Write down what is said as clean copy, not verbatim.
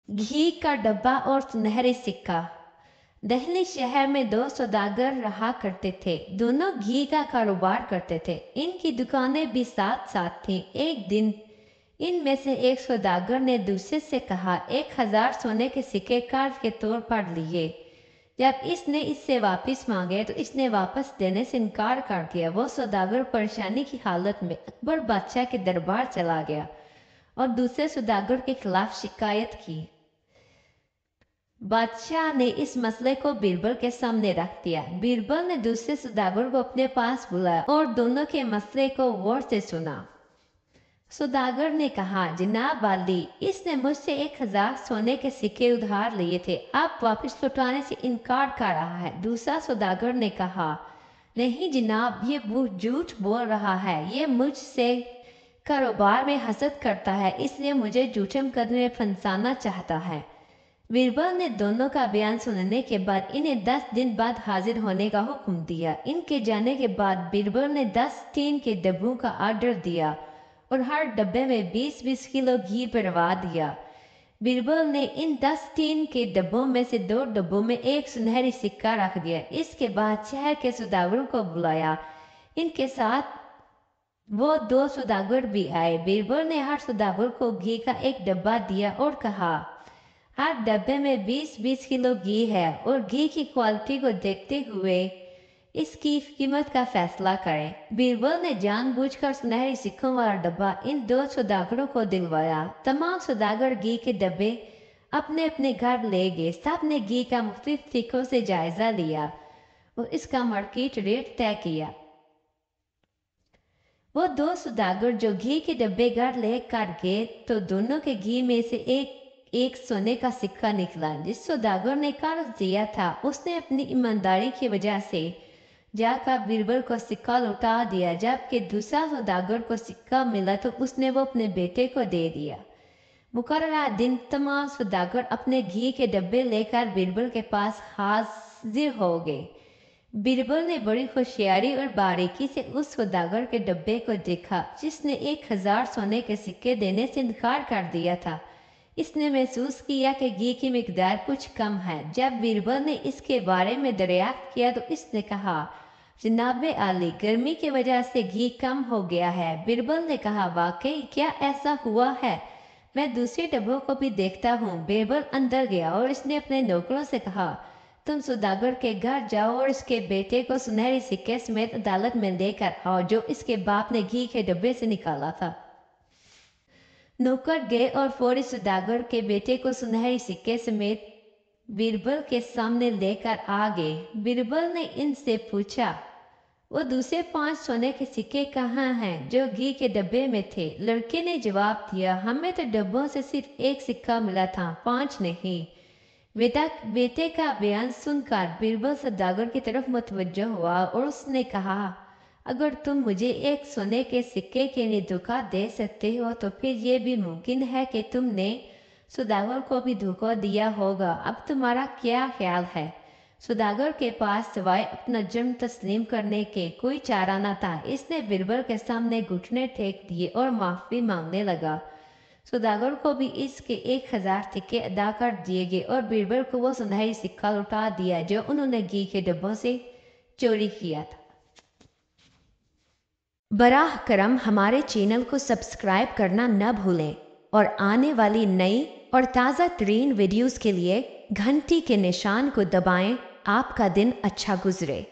घी का डब्बा और सुनहरी सिक्का। दहली शहर में दो सौदागर रहा करते थे। दोनों घी का कारोबार करते थे। इनकी दुकानें भी साथ साथ थीं। एक दिन इनमें से एक सौदागर ने दूसरे से कहा, 1000 सोने के सिक्के कर्ज के तौर पर लिए। जब इसने इससे वापस मांगे तो इसने वापस देने से इनकार कर दिया। वो सौदागर परेशानी की हालत में अकबर बादशाह के दरबार चला गया और दूसरे सौदागर के खिलाफ शिकायत की। बादशाह ने इस मसले को बीरबल के सामने रख दिया। बीरबल ने दूसरे सौदागर को अपने पास बुलाया और दोनों के मसले को गौर से सुना। सौदागर ने कहा, जनाब वाली, इसने मुझसे 1000 सोने के सिक्के उधार लिए थे, आप वापस लौटाने से इनकार कर रहा है। दूसरा सौदागर ने कहा, नहीं जनाब, ये झूठ बोल रहा है, ये मुझसे कारोबार में हसद करता है, इसलिए मुझे झूठे मुकदमे में फंसाना चाहता है। बीरबल ने दोनों का बयान सुनने के बाद इन्हें 10 दिन बाद हाजिर होने का हुक्म दिया। इनके जाने के बाद बीरबल ने 10 टीन के डब्बों का ऑर्डर दिया और हर डब्बे में 20-20 किलो घी भरवा दिया। बीरबल ने इन 10 टीन के डब्बों में से 2 डब्बों में एक सुनहरी सिक्का रख दिया। इसके बाद शहर के सौदागरों को बुलाया। इनके साथ वो 2 सौदागर भी आए। बीरबल ने हर सौदागर को घी का एक डब्बा दिया और कहा, हर डब्बे में 20-20 किलो घी है और घी की क्वालिटी को देखते हुए इसकी कीमत का फैसला करें। बीरबल ने जानबूझकर सुनहरी सिक्कों वाला डब्बा इन 2 सौदागरों को दिलवाया। तमाम सौदागर घी के डब्बे अपने अपने घर ले गए। सब ने घी का मुख्तलिफ तरीकों से जायजा लिया और इसका मार्केट रेट तय किया। वो 2 सौदागर जो घी के डब्बे घर ले कर गए तो दोनों के घी में से एक सोने का सिक्का निकला। जिस सौदागर ने कर्ज दिया था उसने अपनी ईमानदारी की वजह से जाकर बीरबल को सिक्का लौटा दिया, जबकि दूसरा सौदागर को सिक्का मिला तो उसने वो अपने बेटे को दे दिया। मुकर्ररा दिन तमाम सौदागर अपने घी के डब्बे लेकर बीरबल के पास हाजिर हो गए। बीरबल ने बड़ी होशियारी और बारीकी से उस सौदागर के डब्बे को देखा जिसने 1000 सोने के सिक्के देने से इनकार कर दिया था। इसने महसूस किया कि घी की मिकदार कुछ कम है। जब बीरबल ने इसके बारे में दरियाफ्त किया तो इसने कहा, जनाबे आली, गर्मी की वजह से घी कम हो गया है। बीरबल ने कहा, वाकई क्या ऐसा हुआ है? मैं दूसरे डब्बों को भी देखता हूँ। बीरबल अंदर गया और इसने अपने नौकरों से कहा, तुम सौदागर के घर जाओ और इसके बेटे को सुनहरी सिक्के समेत अदालत में लेकर आओ जो इसके बाप ने घी के डब्बे से निकाला था। नौकर गए और फौरी सौदागर के बेटे को सुनहरी सिक्के समेत बीरबल के सामने लेकर आ गए। बीरबल ने इनसे पूछा, वो दूसरे 5 सोने के सिक्के कहाँ हैं जो घी के डब्बे में थे? लड़के ने जवाब दिया, हमें तो डब्बों से सिर्फ एक सिक्का मिला था, 5 नहीं। बेटे का बयान सुनकर बीरबल सौदागर की तरफ मुतवज्जो हुआ और उसने कहा, अगर तुम मुझे एक सोने के सिक्के के लिए धोखा दे सकते हो तो फिर ये भी मुमकिन है कि तुमने सौदागर को भी धोखा दिया होगा। अब तुम्हारा क्या ख्याल है? सौदागर के पास सिवाय अपना जुर्म तस्लीम करने के कोई चारा न था। इसने बीरबल के सामने घुटने टेक दिए और माफी मांगने लगा। सौदागर को भी इसके 1000 सिक्के अदा कर दिए गए और बीरबल को वो सुनहरी सिक्का लौटा दिया जो उन्होंने घी के डब्बों से चोरी किया था। बराह करम हमारे चैनल को सब्सक्राइब करना न भूलें और आने वाली नई और ताज़ा तरीन वीडियोस के लिए घंटी के निशान को दबाएं। आपका दिन अच्छा गुजरे।